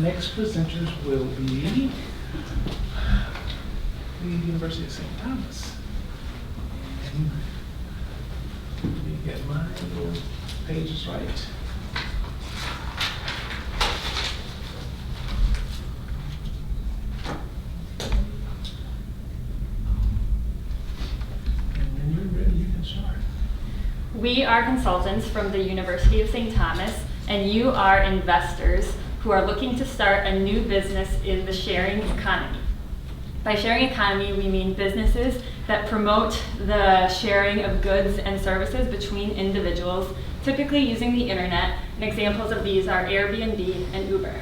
next presenters will be the University of St. Thomas. And let me get my little pages right. And when you're ready, you can start. We are consultants from the University of St. Thomas, and you are investors who are looking to start a new business in the sharing economy. By sharing economy, we mean businesses that promote the sharing of goods and services between individuals, typically using the internet, and examples of these are Airbnb and Uber.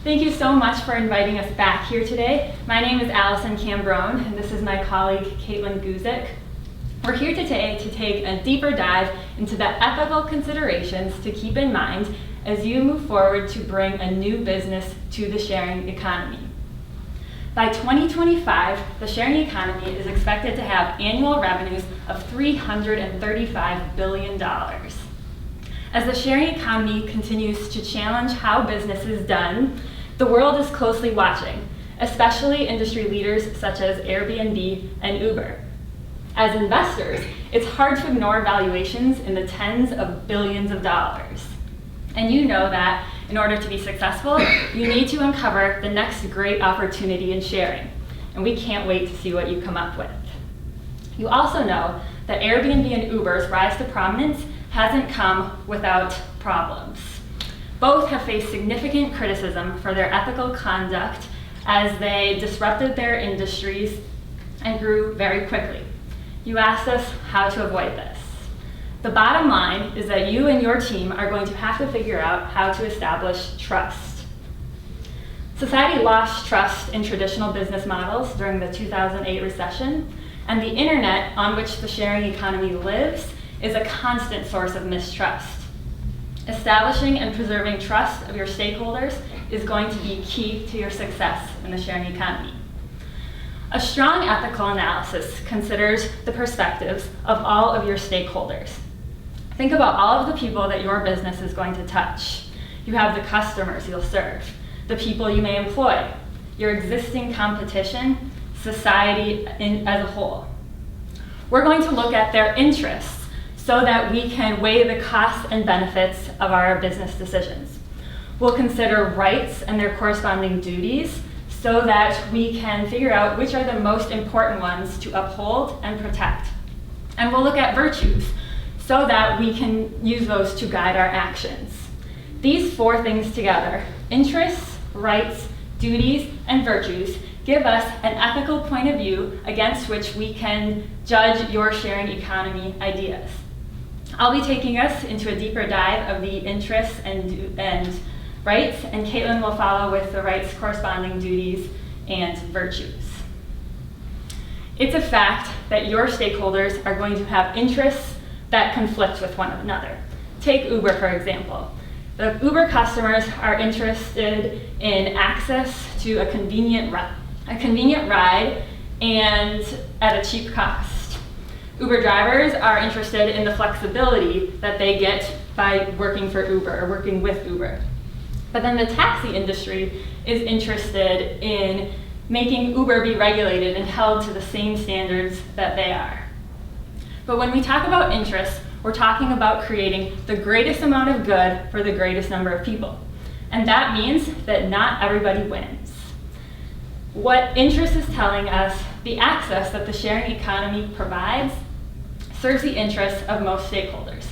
Thank you so much for inviting us back here today. My name is Allison Cambrone, and this is my colleague, Caitlin Guzik. We're here today to take a deeper dive into the ethical considerations to keep in mind as you move forward to bring a new business to the sharing economy. By 2025, the sharing economy is expected to have annual revenues of $335 billion. As the sharing economy continues to challenge how business is done, the world is closely watching, especially industry leaders such as Airbnb and Uber. As investors, it's hard to ignore valuations in the tens of billions of dollars. And you know that in order to be successful, you need to uncover the next great opportunity in sharing. And we can't wait to see what you come up with. You also know that Airbnb and Uber's rise to prominence hasn't come without problems. Both have faced significant criticism for their ethical conduct as they disrupted their industries and grew very quickly. You asked us how to avoid this. The bottom line is that you and your team are going to have to figure out how to establish trust. Society lost trust in traditional business models during the 2008 recession, and the internet on which the sharing economy lives is a constant source of mistrust. Establishing and preserving trust of your stakeholders is going to be key to your success in the sharing economy. A strong ethical analysis considers the perspectives of all of your stakeholders. Think about all of the people that your business is going to touch. You have the customers you'll serve, the people you may employ, your existing competition, society as a whole. We're going to look at their interests so that we can weigh the costs and benefits of our business decisions. We'll consider rights and their corresponding duties so that we can figure out which are the most important ones to uphold and protect. And we'll look at virtues so that we can use those to guide our actions. These four things together, interests, rights, duties, and virtues, give us an ethical point of view against which we can judge your sharing economy ideas. I'll be taking us into a deeper dive of the interests and rights, and Caitlin will follow with the rights, corresponding duties, and virtues. It's a fact that your stakeholders are going to have interests that conflict with one another. Take Uber, for example. The Uber customers are interested in access to a convenient ride and at a cheap cost. Uber drivers are interested in the flexibility that they get by working for Uber or working with Uber. But then the taxi industry is interested in making Uber be regulated and held to the same standards that they are. But when we talk about interests, we're talking about creating the greatest amount of good for the greatest number of people. And that means that not everybody wins. What interest is telling us, the access that the sharing economy provides serves the interests of most stakeholders.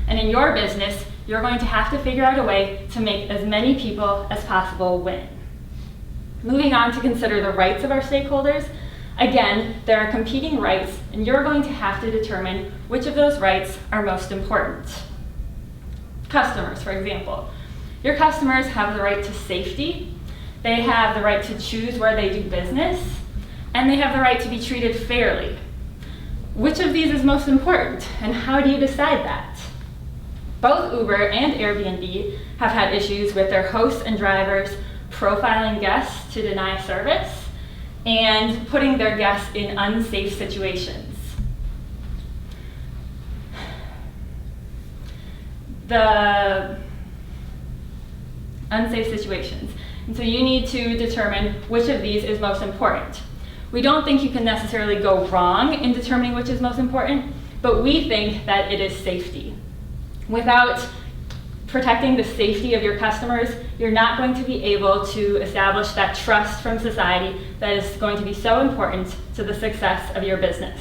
And in your business, you're going to have to figure out a way to make as many people as possible win. Moving on to consider the rights of our stakeholders, again, there are competing rights, and you're going to have to determine which of those rights are most important. Customers, for example. Your customers have the right to safety, they have the right to choose where they do business, and they have the right to be treated fairly. Which of these is most important, and how do you decide that? Both Uber and Airbnb have had issues with their hosts and drivers profiling guests to deny service and putting their guests in unsafe situations. unsafe situations. And so you need to determine which of these is most important. We don't think you can necessarily go wrong in determining which is most important, but we think that it is safety. Without protecting the safety of your customers, you're not going to be able to establish that trust from society that is going to be so important to the success of your business.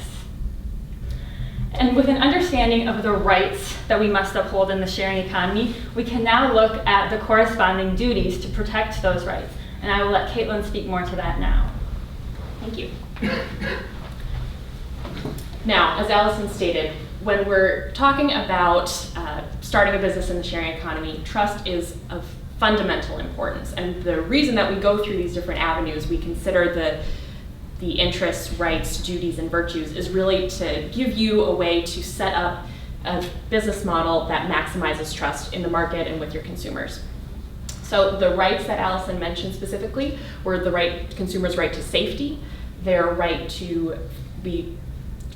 And with an understanding of the rights that we must uphold in the sharing economy, we can now look at the corresponding duties to protect those rights. And I will let Caitlin speak more to that now. Thank you. Now, as Allison stated, when we're talking about starting a business in the sharing economy, trust is of fundamental importance. And the reason that we go through these different avenues, we consider the interests, rights, duties, and virtues, is really to give you a way to set up a business model that maximizes trust in the market and with your consumers. So the rights that Allison mentioned specifically were the consumer's right to safety, their right to be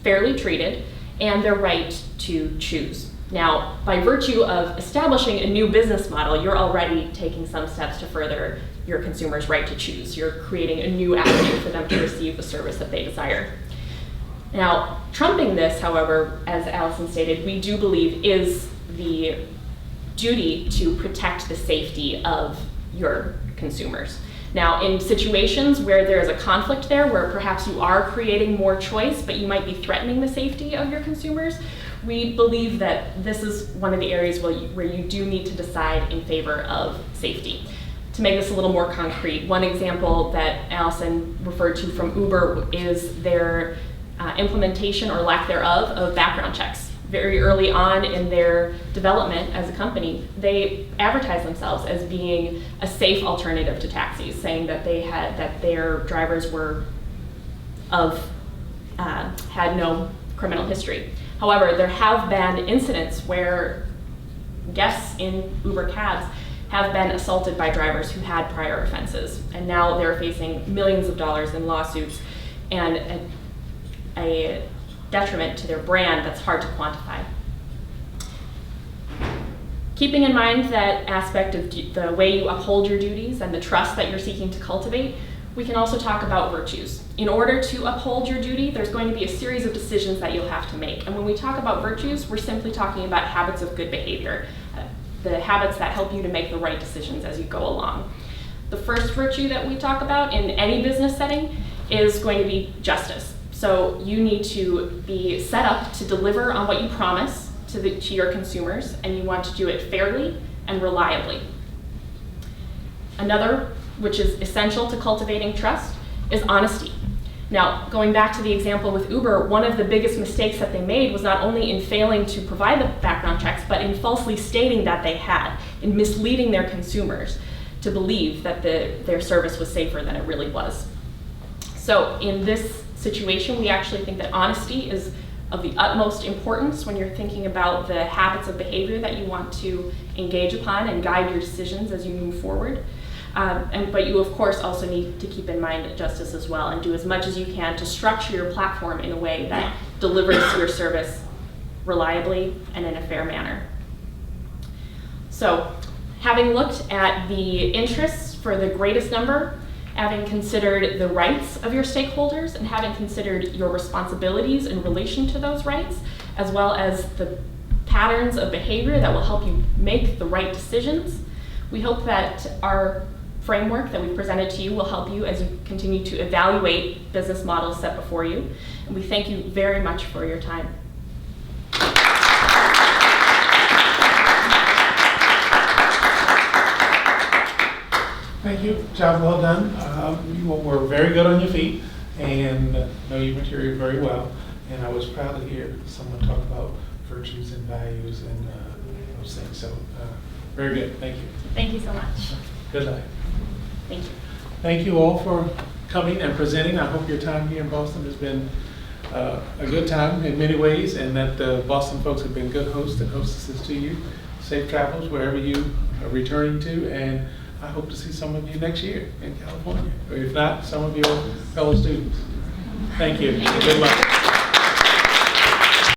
fairly treated, and their right to choose. Now, by virtue of establishing a new business model, you're already taking some steps to further your consumer's right to choose. You're creating a new avenue for them to receive the service that they desire. Now, trumping this, however, as Allison stated, we do believe is the duty to protect the safety of your consumers. Now, in situations where there is a conflict there, where perhaps you are creating more choice, but you might be threatening the safety of your consumers, we believe that this is one of the areas where you do need to decide in favor of safety. To make this a little more concrete, one example that Allison referred to from Uber is their implementation or lack thereof of background checks. Very early on in their development as a company, they advertised themselves as being a safe alternative to taxis, saying that their drivers had no criminal history. However, there have been incidents where guests in Uber cabs have been assaulted by drivers who had prior offenses, and now they're facing millions of dollars in lawsuits and a detriment to their brand that's hard to quantify. Keeping in mind that aspect of the way you uphold your duties and the trust that you're seeking to cultivate, we can also talk about virtues. In order to uphold your duty, there's going to be a series of decisions that you'll have to make. And when we talk about virtues, we're simply talking about habits of good behavior, the habits that help you to make the right decisions as you go along. The first virtue that we talk about in any business setting is going to be justice. So you need to be set up to deliver on what you promise to your consumers, and you want to do it fairly and reliably. Another, which is essential to cultivating trust, is honesty. Now, going back to the example with Uber, one of the biggest mistakes that they made was not only in failing to provide the background checks, but in falsely stating that they had, in misleading their consumers to believe that their service was safer than it really was. So in this situation, we actually think that honesty is of the utmost importance when you're thinking about the habits of behavior that you want to engage upon and guide your decisions as you move forward. But you, of course, also need to keep in mind justice as well and do as much as you can to structure your platform in a way that delivers your service reliably and in a fair manner. So, having looked at the interests for the greatest number, having considered the rights of your stakeholders, and having considered your responsibilities in relation to those rights, as well as the patterns of behavior that will help you make the right decisions, we hope that our framework that we've presented to you will help you as you continue to evaluate business models set before you. And we thank you very much for your time. Thank you. Job well done. You were very good on your feet and know your material very well. And I was proud to hear someone talk about virtues and values and those things. So very good. Thank you. Thank you so much. Good night. Thank you. Thank you all for coming and presenting. I hope your time here in Boston has been a good time in many ways, and that the Boston folks have been good hosts and hostesses to you. Safe travels wherever you are returning to, and I hope to see some of you next year in California, or if not, some of your fellow students. Thank you. Good luck.